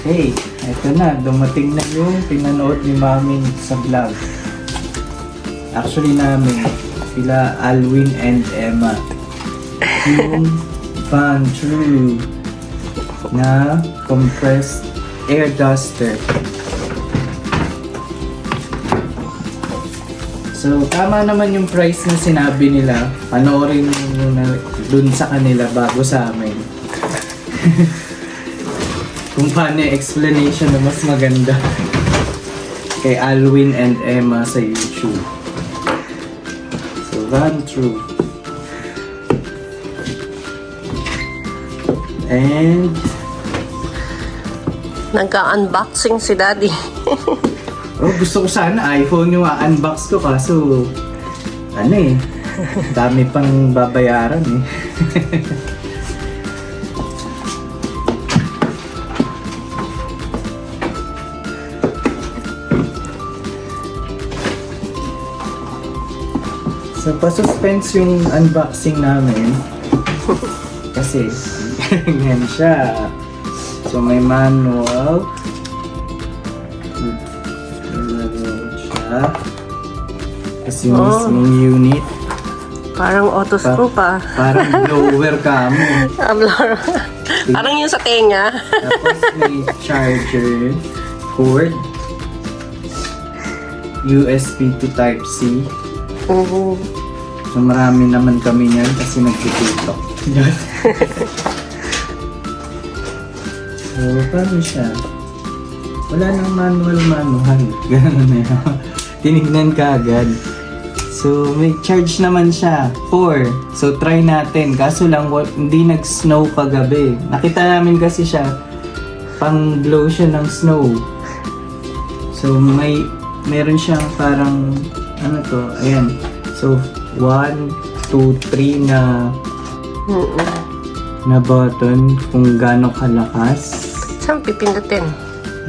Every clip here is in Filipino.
Hey, eto na. Dumating na yung pinanood ni Mami sa vlog. Actually namin, sila Alwin and Emma. Yung Van True na compressed air duster. So, tama naman yung price na sinabi nila. Panoorin mo muna dun sa kanila bago sa amin. Kung paano yung explanation na mas maganda kay Alwin and Emma sa YouTube. So, Van True. And nagka-unboxing si Daddy. oh, gusto ko sana iPhone yung unbox ko kaso ano eh, dami pang babayaran eh. So, pa-suspense yung unboxing namin. Kasi, ganyan siya. So, may manual. Siya. Kasi yung mismong unit. Parang auto-screw pa. Parang blower ka mo. Parang yung sa tenga. Tapos may charger, cord, USB to Type-C. So marami naman kami niyan kasi nagtitutok. So paano siya? Wala nang manual. Ganun na yun. Tinignan ka agad. So may charge naman siya. 4. So try natin. Kaso lang hindi nag-snow kagabi. Nakita namin kasi siya. Pang blow siya ng snow. So meron siyang parang ano to, ayan. So, 1, 2, 3 na button kung gaano kalakas. Saan pipindutin?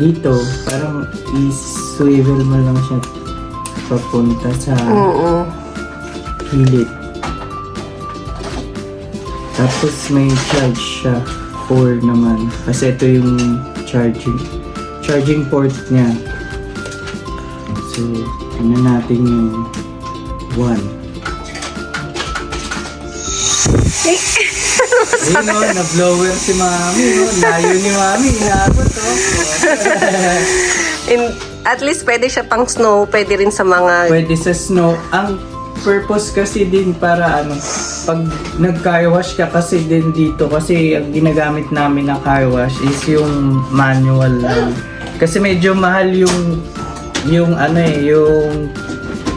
Dito, parang i-swivel mo lang siya papunta sa gilid. Tapos may charge siya, 4 naman. Kasi ito yung charging port niya. So, ano natin yung 1. Ayun o, na-blower si Mami. No? Layo ni Mami. Inabot o. At least pwede siya pang snow. Pwede rin sa mga... Pwede sa snow. Ang purpose kasi din para ano, pag nag-car wash ka kasi din dito. Kasi ang ginagamit namin na car wash is yung manual lang. Kasi medyo mahal yung ano eh,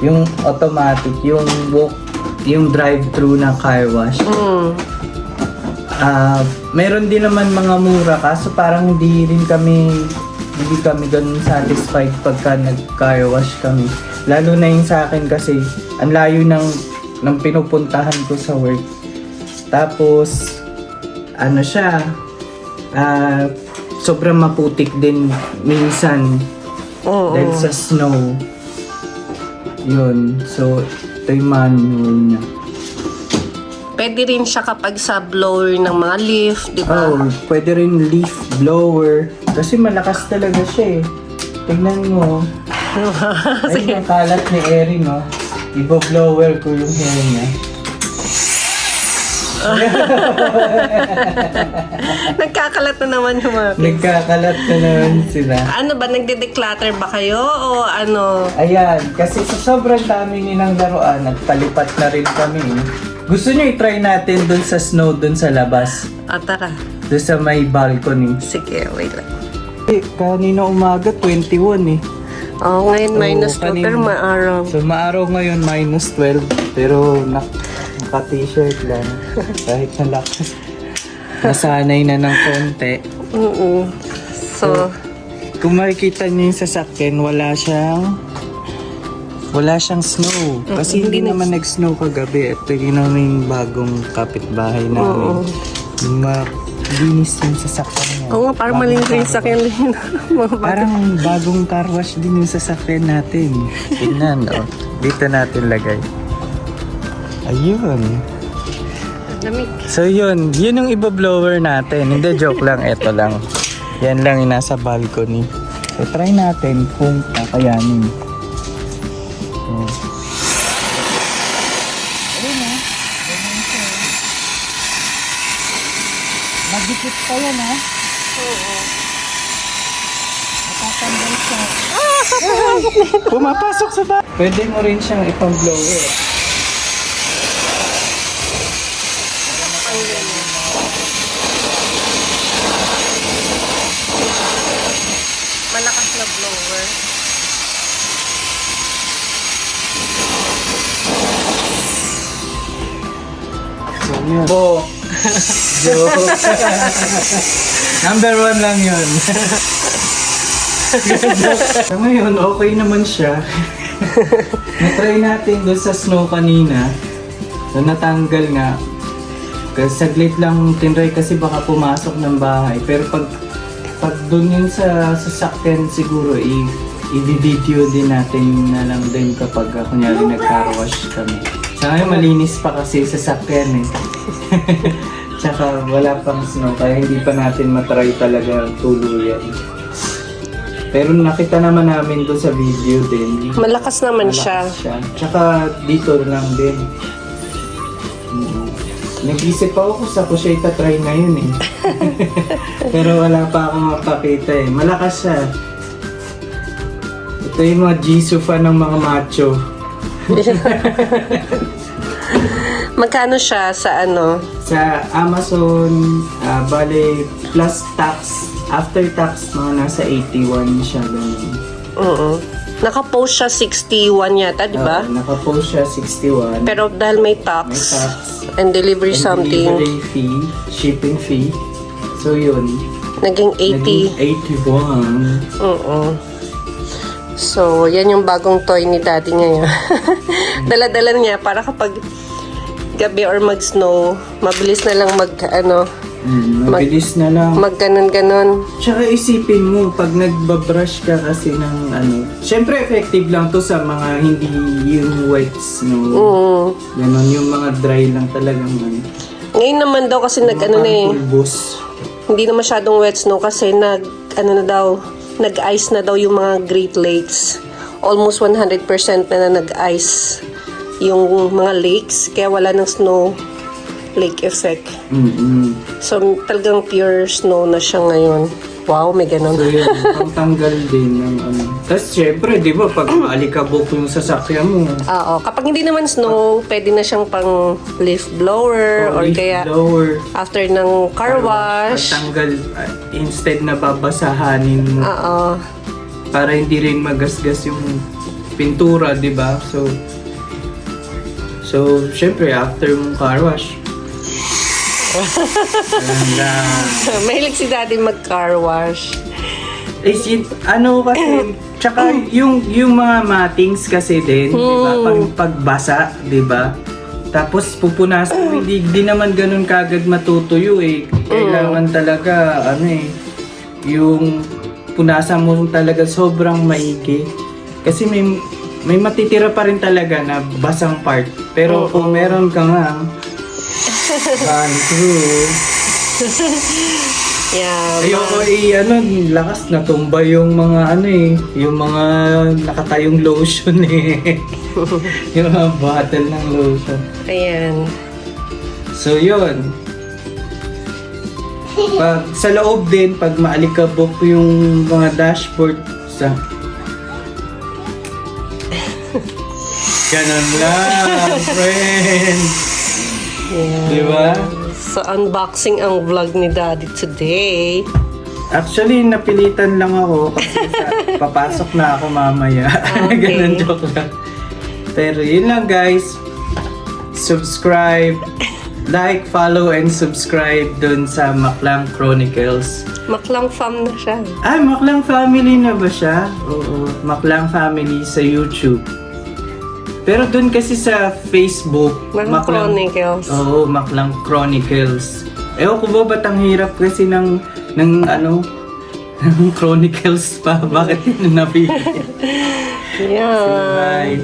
yung automatic, yung drive-thru na car wash. Meron din naman mga mura kaso parang hindi kami ganun satisfied pagka nag-car wash kami. Lalo na yung sa akin kasi ang layo ng pinupuntahan ko sa work. Tapos ano siya, sobrang maputik din minsan. Dahil sa snow. Yun. So, ito yung manual niya. Pwede rin siya kapag sa blower ng mga leaf, di ba? Oh, pwede rin leaf blower. Kasi malakas talaga siya eh. Tignan mo. Ayun ang kalat ni Erin, no? Ibo-blower ko yung hair niya. Nagkakalat na naman yung mga... Nagkakalat na naman sila. Ano ba, nagde-declutter ba kayo? O ano? Ayan, kasi sa sobrang dami nilang laruan, nagpalipat na rin kami. Gusto nyo i-try natin dun sa snow, dun sa labas. Tara. Dun sa may balcony. Sige, wait lang. Kanina umaga, 21 eh. Ngayon minus 2, pero maaraw. So maaraw ngayon, minus 12. Pero naka-t-shirt lang. Kahit nalakas. Nasanay na ng konti. So, kung makikita niyo yung sasakyan, wala siyang snow. Kasi hindi naman nag-snow kagabi. Ito yung bagong kapitbahay namin. Yung linis yung sasakyan niya. oo nga, parang malinis yung sakyan din. Parang bagong car wash din yung sasakyan natin. Tingnan, oh. Dito natin lagay. Ayun. Lamig. So yun yung iba-blower natin. Hindi, joke lang. Ito lang. Yan lang yung nasa balcony. So, try natin kung kakayanin. So, ayun na. Ganyan siya. Magdikit pa yan, ha? Oo. Matatanggal siya. Pumapasok sa ba? Pwede mo rin siyang ipang-blower. Malakas na blower. So, yun. Bo. Joke. Number 1 lang yun. So, ngayon, okay naman siya. Na-try natin doon sa snow kanina. So, natanggal nga. Kasi saglit lang tinry kasi baka pumasok ng bahay. Pero pag doon yun sa sasakyan siguro, i-video din natin na lang din kapag kunyari nag-car wash kami. Sa ngayon, malinis pa kasi sa sasakyan eh. Tsaka wala pang snow, kaya hindi pa natin matry talaga tuluyan. Pero nakita naman namin doon sa video din. Malakas naman siya. Tsaka dito lang din. Nag-isip pa ako sa ko siya itatry ngayon eh. Pero wala pa akong mapakita eh. Malakas siya. Ito yung mga Jisoo fan ng mga macho. Magkano siya sa ano? Sa Amazon, bale plus tax, after tax mga nasa 81 siya ganun. Oo. Naka-post siya 61 yata, di ba? Naka-post siya 61. Pero dahil may tax, May tax. and delivery And something, delivery fee, shipping fee. So yun. naging 80. Naging 81. Oo. So, yan yung bagong toy ni daddy ngayon. Dala-dala niya para kapag gabi or mag-snow, mabilis na lang Mabilis na lang. mag ganon-ganon. Tsaka isipin mo, pag nagbabrush ka kasi ng syempre effective lang to sa mga hindi yung wet snow. Ganon, yung mga dry lang talagang Ngayon naman daw kasi pulbos. hindi na masyadong wet snow kasi nag-ice na daw yung mga Great Lakes. Almost 100% na nag-ice yung mga lakes, kaya wala ng snow lake effect. So, talagang pure snow na siya ngayon. Wow, may ganun. So yun, pangtanggal din ng Tapos syempre, di ba, pag maalikabok yung sasakyan mo, Oo, kapag hindi naman snow, pwede na siyang pang leaf blower or leaf kaya blower, after ng car wash. pagtanggal, instead na babasahanin mo, Oo. para hindi rin magasgas yung pintura, di ba? So syempre, after mong car wash, Mahilig si daddy mag-car wash. kasi, tsaka yung mga matings kasi din, di ba? Pagbasa, di ba? Tapos pupunasan, hindi naman ganun kagad matutuyo eh. Kailangan talaga, yung punasan mo talaga sobrang maigi. Kasi may matitira pa rin talaga na basang part. Pero kung meron ka nga, through. Yeah. Ayoko lakas natumba yung mga yung mga nakatayong lotion eh. Yung mga bottle ng lotion. Ayan. So yun. Pag sa loob din, pag maalikabok yung mga dashboard ganun lang, friend. Yeah. Di ba? So, unboxing ang vlog ni daddy today. Actually, napilitan lang ako kasi papasok na ako mamaya. Okay. Ganun, joke lang. Pero yun lang guys. Subscribe, like, follow, and subscribe dun sa Maklang Chronicles. Maklang fam na siya. Ay, Maklang Family na ba siya? Oo, Maklang Family sa YouTube. Pero dun kasi sa Facebook, Maklang Chronicles. Oo, Maklang Chronicles. Ewan ko ba ba't ang hirap kasi ng Chronicles pa? Bakit yun napili? Yeah. Bye.